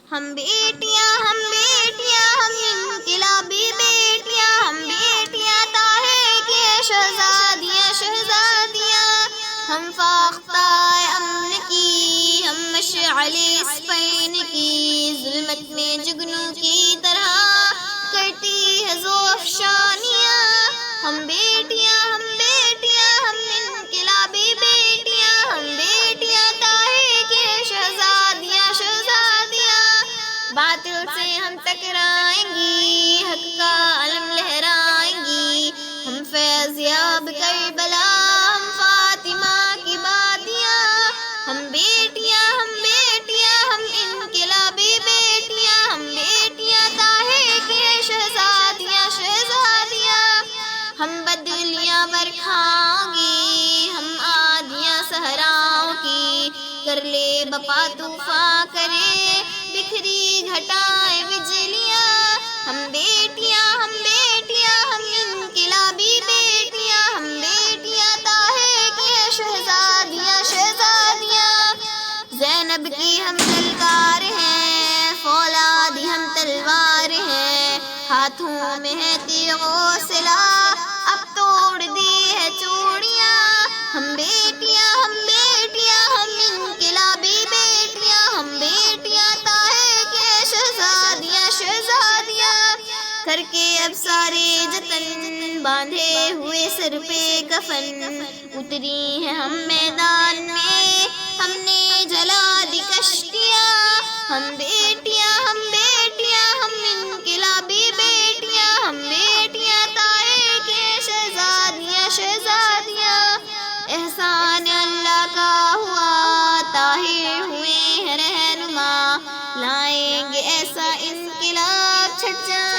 ہم بیٹیاں ہم بیٹیاں ہم انقلابی بیٹیاں، ہم بیٹیاں طاہر کی شہزادیاں شہزادیاں، ہم فاختہ امن کی، ہم مشعل اسپین کی، ظلمت میں جگنوں کی طرح کرتی ہے ذوفشانیاں، ہم بیٹیاں ہم بیٹیاں ہم انقلابی بیٹیاں، ہم بیٹیاں طاہر کی شہزادیاں شہزادیاں، باطل سے ہم ٹکرائیں گی، حق کا علم لہرائیں گی، ہم فیض یاب کربلا، ہم فاطمہ کی بادیاں، ہم بیٹیاں ہم بیٹیاں ہم انقلابی بیٹیاں، ہم بیٹیاں طاہر کی شہزادیاں شہزادیاں، ہم بدلیاں برکھاؤں گی، ہم آدیاں صحراؤں کی، کر لے بپا طوفاں کرے بکھری گھٹائے بجلیاں، ہم بیٹیاں ہم بیٹیاں ہم انقلابی بیٹیاں، ہم بیٹیاں طاہر کی شہزادیاں شہزادیاں، زینب کی ہم تلوار ہیں، فولادی ہم تلوار ہیں، ہاتھوں میں ہے تیغ و سلاح، اب توڑ دی ہے چوڑیاں، ہم بیٹیاں ہم بیٹیاں ہم انقلابی بیٹیاں، ہم بیٹیاں طاہر کے شہزادیاں شہزادیاں، کر کے اب سارے جتن، باندھے ہوئے سر پہ کفن، اتری ہیں ہم میدان میں، ہم نے جلا دی کشتیاں، ہم بیٹیاں ہم بیٹیاں ہم انقلابی بیٹیاں، ہم بیٹیاں طاہر کے شہزادیاں شہزادیاں، احسان اللہ کا ہوا طاہر ہوئے ہیں رہنما، لائیں گے ایسا انقلاب چھٹ جائیں